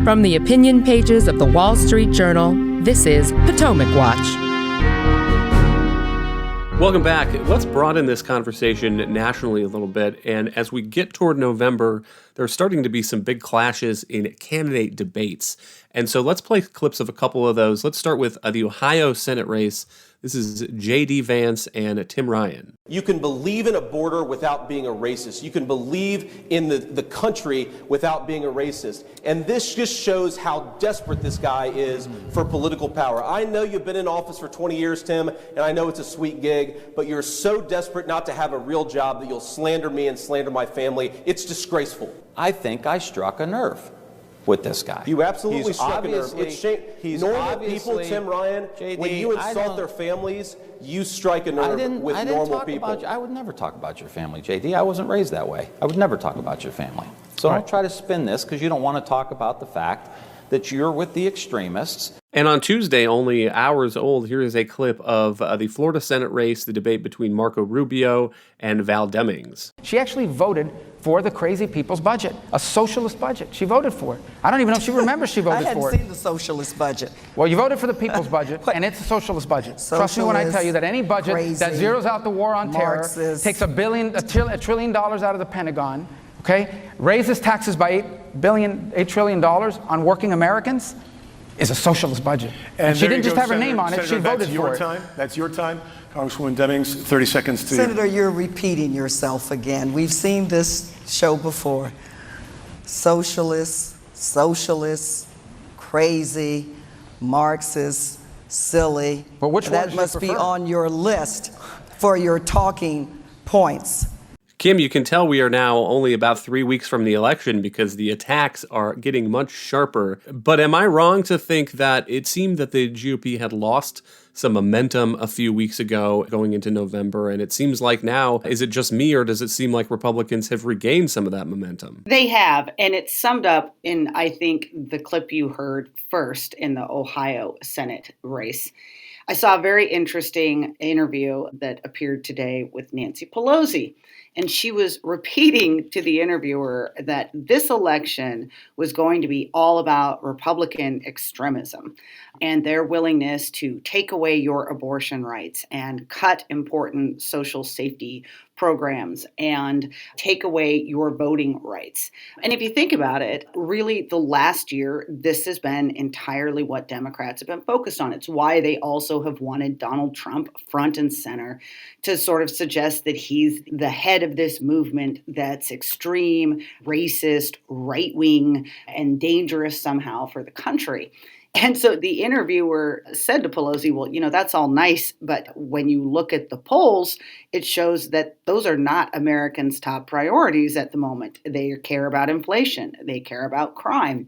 From the opinion pages of the Wall Street Journal, this is Potomac Watch. Welcome back. Let's broaden this conversation nationally a little bit. And as we get toward November, there are starting to be some big clashes in candidate debates. And so let's play clips of a couple of those. Let's start with the Ohio Senate race. This is J.D. Vance and Tim Ryan. You can believe in a border without being a racist. You can believe in the country without being a racist. And this just shows how desperate this guy is for political power. I know you've been in office for 20 years, Tim, and I know it's a sweet gig, but you're so desperate not to have a real job that you'll slander me and slander my family. It's disgraceful. I think I struck a nerve with this guy. You absolutely struck a nerve. It's normal people, Tim Ryan, JD, when you insult their families, you strike a nerve with normal people. I would never talk about your family, JD. I wasn't raised that way. I would never talk about your family. So don't try to spin this because you don't want to talk about the fact that you're with the extremists. And on Tuesday, only hours old, here is a clip of the Florida Senate race, the debate between Marco Rubio and Val Demings. She actually voted for the crazy people's budget, a socialist budget. She voted for it. I don't even know if she remembers she voted for it. I hadn't seen the socialist budget. Well, you voted for the people's budget, and it's a socialist budget. Trust me when I tell you that any budget that zeroes out the war on terror, takes $1 trillion out of the Pentagon, okay, raises taxes by $8 trillion on working Americans, is a socialist budget. And she didn't just have her name on it, she voted for it. That's your time. Congresswoman Demings, 30 seconds to you. Senator, you're repeating yourself again. We've seen this show before. Socialists, crazy, Marxist, silly. But which one that must be on your list for your talking points. Kim, you can tell we are now only about 3 weeks from the election because the attacks are getting much sharper. But am I wrong to think that it seemed that the GOP had lost some momentum a few weeks ago going into November? And it seems like now, is it just me or does it seem like Republicans have regained some of that momentum? They have. And it's summed up in, I think, the clip you heard first in the Ohio Senate race. I saw a very interesting interview that appeared today with Nancy Pelosi. And she was repeating to the interviewer that this election was going to be all about Republican extremism and their willingness to take away your abortion rights and cut important social safety programs and take away your voting rights. And if you think about it, really the last year, this has been entirely what Democrats have been focused on. It's why they also have wanted Donald Trump front and center to sort of suggest that he's the head of this movement that's extreme, racist, right-wing, and dangerous somehow for the country. And so the interviewer said to Pelosi, well, that's all nice, but when you look at the polls, it shows that those are not Americans' top priorities at the moment. They care about inflation. They care about crime.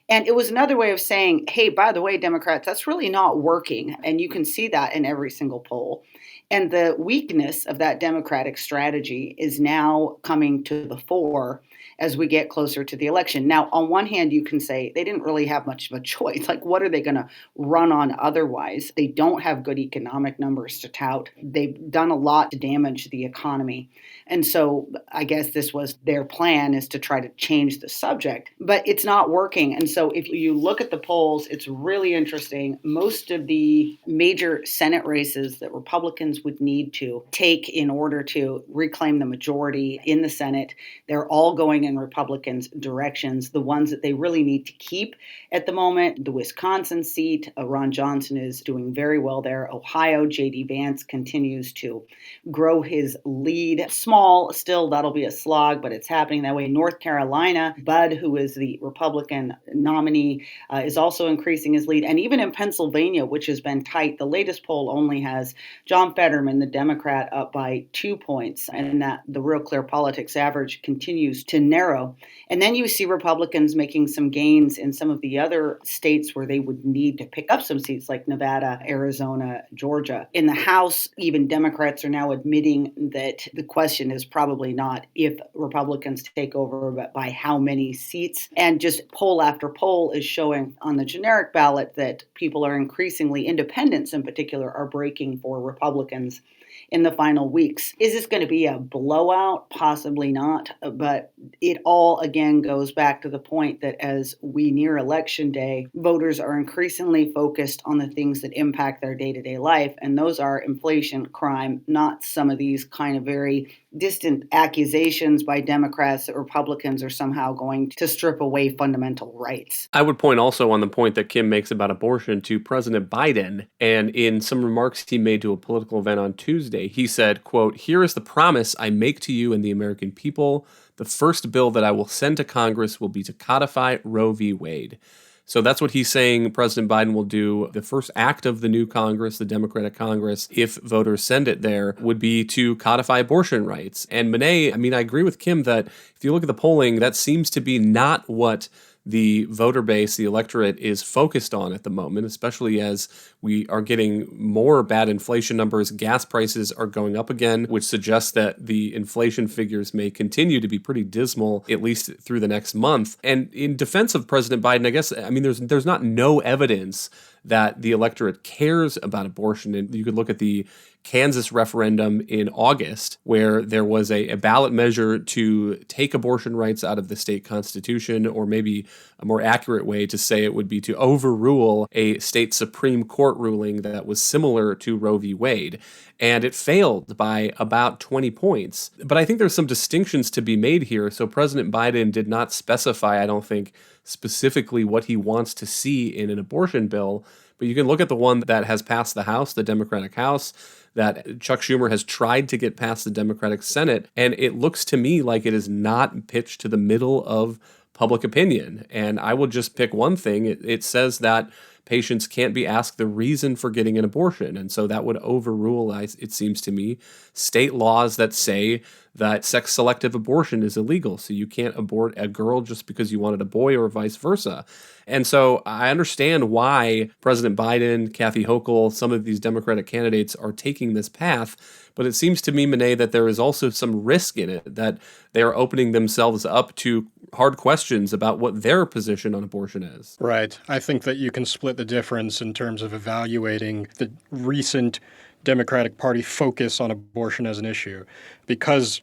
And it was another way of saying, hey, by the way, Democrats, that's really not working. And you can see that in every single poll. And the weakness of that Democratic strategy is now coming to the fore as we get closer to the election. Now, on one hand, you can say they didn't really have much of a choice. Like, what are they going to run on otherwise? They don't have good economic numbers to tout. They've done a lot to damage the economy. And so I guess this was their plan, is to try to change the subject. But it's not working. And so if you look at the polls, it's really interesting. Most of the major Senate races that Republicans would need to take in order to reclaim the majority in the Senate, they're all going in Republicans' directions. The ones that they really need to keep at the moment, the Wisconsin seat, Ron Johnson is doing very well there. Ohio, J.D. Vance continues to grow his lead. Small, still, that'll be a slog, but it's happening that way. North Carolina, Bud, who is the Republican nominee, is also increasing his lead. And even in Pennsylvania, which has been tight, the latest poll only has John Fetterman, the Democrat, up by 2 points, and that the Real Clear Politics average continues to narrow. And then you see Republicans making some gains in some of the other states where they would need to pick up some seats, like Nevada, Arizona, Georgia. In the House, even Democrats are now admitting that the question is probably not if Republicans take over, but by how many seats. And just poll after poll is showing on the generic ballot that people are increasingly, independents in particular, are breaking for Republicans. in the final weeks. Is this going to be a blowout? Possibly not. But it all, again, goes back to the point that as we near Election Day, voters are increasingly focused on the things that impact their day-to-day life, and those are inflation, crime, not some of these kind of very distant accusations by Democrats that Republicans are somehow going to strip away fundamental rights. I would point also on the point that Kim makes about abortion to President Biden. And in some remarks he made to a political event on Tuesday, he said, quote, "Here is the promise I make to you and the American people. The first bill that I will send to Congress will be to codify Roe v. Wade." So that's what he's saying President Biden will do. The first act of the new Congress, the Democratic Congress, if voters send it there, would be to codify abortion rights. And Monet, I agree with Kim that if you look at the polling, that seems to be not what the voter base, the electorate, is focused on at the moment, especially as we are getting more bad inflation numbers. Gas prices are going up again, which suggests that the inflation figures may continue to be pretty dismal, at least through the next month. And in defense of President Biden, I guess, there's not no evidence that the electorate cares about abortion. And you could look at the Kansas referendum in August, where there was a ballot measure to take abortion rights out of the state constitution, or maybe a more accurate way to say it would be to overrule a state Supreme Court ruling that was similar to Roe v. Wade. And it failed by about 20 points. But I think there's some distinctions to be made here. So President Biden did not specify, I don't think, specifically what he wants to see in an abortion bill. But you can look at the one that has passed the House, the Democratic House, that Chuck Schumer has tried to get past the Democratic Senate. And it looks to me like it is not pitched to the middle of public opinion. And I will just pick one thing. It says that patients can't be asked the reason for getting an abortion. And so that would overrule, it seems to me, state laws that say that sex-selective abortion is illegal. So you can't abort a girl just because you wanted a boy or vice versa. And so I understand why President Biden, Kathy Hochul, some of these Democratic candidates are taking this path. But it seems to me, Monet, that there is also some risk in it, that they are opening themselves up to hard questions about what their position on abortion is. Right. I think that you can split the difference in terms of evaluating the recent Democratic Party focus on abortion as an issue. Because,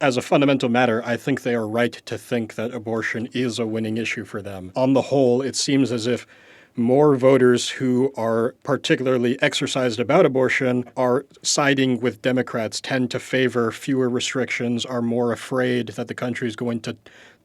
as a fundamental matter, I think they are right to think that abortion is a winning issue for them. On the whole, it seems as if more voters who are particularly exercised about abortion are siding with Democrats, tend to favor fewer restrictions, are more afraid that the country is going to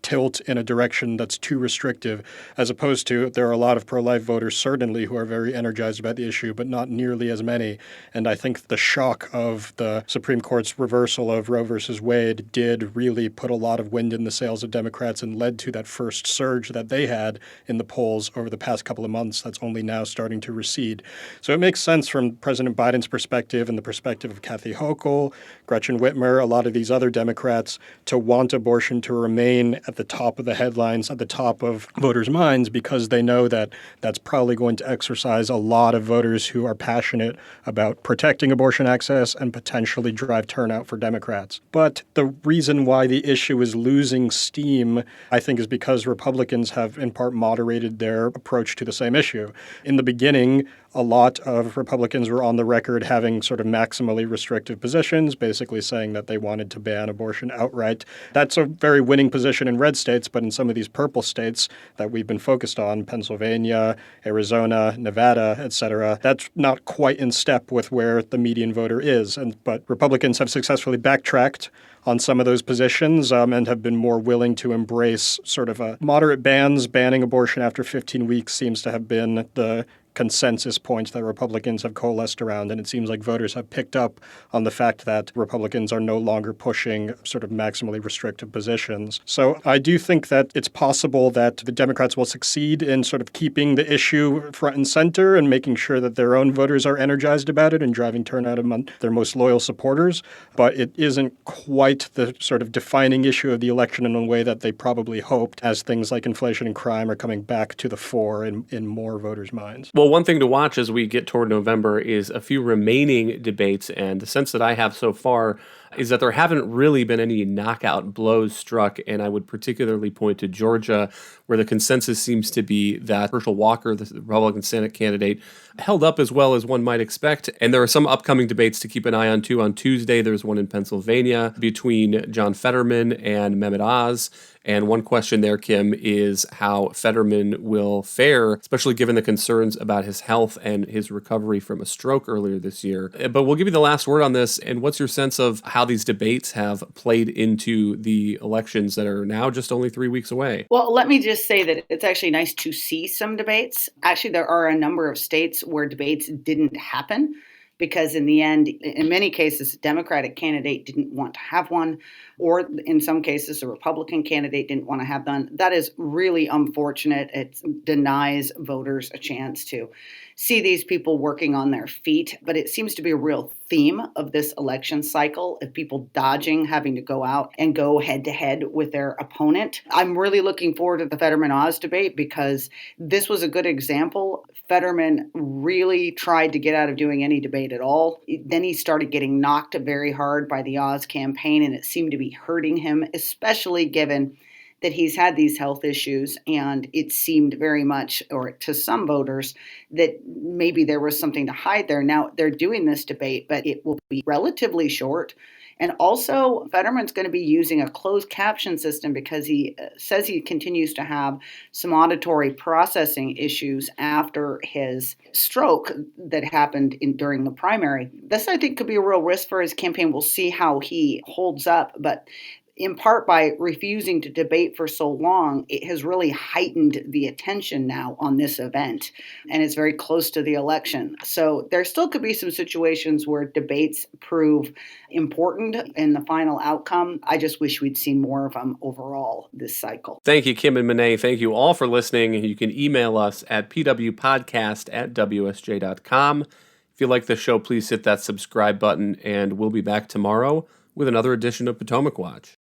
tilt in a direction that's too restrictive, as opposed to there are a lot of pro-life voters certainly who are very energized about the issue, but not nearly as many. And I think the shock of the Supreme Court's reversal of Roe versus Wade did really put a lot of wind in the sails of Democrats and led to that first surge that they had in the polls over the past couple of months that's only now starting to recede. So it makes sense from President Biden's perspective and the perspective of Kathy Hochul, Gretchen Whitmer, a lot of these other Democrats, to want abortion to remain at the top of the headlines, at the top of voters' minds, because they know that that's probably going to exercise a lot of voters who are passionate about protecting abortion access and potentially drive turnout for Democrats. But the reason why the issue is losing steam, I think, is because Republicans have in part moderated their approach to the same issue. In the beginning, a lot of Republicans were on the record having sort of maximally restrictive positions, basically saying that they wanted to ban abortion outright. That's a very winning position in red states, but in some of these purple states that we've been focused on, Pennsylvania, Arizona, Nevada, etc., that's not quite in step with where the median voter is. But Republicans have successfully backtracked on some of those positions and have been more willing to embrace sort of a moderate bans. Banning abortion after 15 weeks seems to have been the consensus points that Republicans have coalesced around, and it seems like voters have picked up on the fact that Republicans are no longer pushing sort of maximally restrictive positions. So I do think that it's possible that the Democrats will succeed in sort of keeping the issue front and center and making sure that their own voters are energized about it and driving turnout among their most loyal supporters, but it isn't quite the sort of defining issue of the election in a way that they probably hoped, as things like inflation and crime are coming back to the fore in more voters' minds. Well, one thing to watch as we get toward November is a few remaining debates, and the sense that I have so far, is that there haven't really been any knockout blows struck, and I would particularly point to Georgia, where the consensus seems to be that Herschel Walker, the Republican Senate candidate, held up as well as one might expect. And there are some upcoming debates to keep an eye on, too. On Tuesday, there's one in Pennsylvania between John Fetterman and Mehmet Oz. And one question there, Kim, is how Fetterman will fare, especially given the concerns about his health and his recovery from a stroke earlier this year. But we'll give you the last word on this. And what's your sense of how these debates have played into the elections that are now just only 3 weeks away? Well, let me just say that it's actually nice to see some debates. Actually, there are a number of states where debates didn't happen, because in the end, in many cases, the Democratic candidate didn't want to have one, or in some cases, the Republican candidate didn't want to have one. That is really unfortunate. It denies voters a chance to see these people working on their feet. But it seems to be a real theme of this election cycle of people dodging having to go out and go head to head with their opponent. I'm really looking forward to the Fetterman-Oz debate because this was a good example. Fetterman really tried to get out of doing any debate at all. Then he started getting knocked very hard by the Oz campaign, and it seemed to be hurting him, especially given that he's had these health issues, and it seemed very much, or to some voters, that maybe there was something to hide there. Now, they're doing this debate, but it will be relatively short. And also, Fetterman's going to be using a closed caption system because he says he continues to have some auditory processing issues after his stroke that happened during the primary. This, I think, could be a real risk for his campaign. We'll see how he holds up, but in part by refusing to debate for so long, it has really heightened the attention now on this event, and it's very close to the election. So there still could be some situations where debates prove important in the final outcome. I just wish we'd seen more of them overall this cycle. Thank you, Kim and Monet. Thank you all for listening. You can email us at pwpodcast@wsj.com. If you like the show, please hit that subscribe button, and we'll be back tomorrow with another edition of Potomac Watch.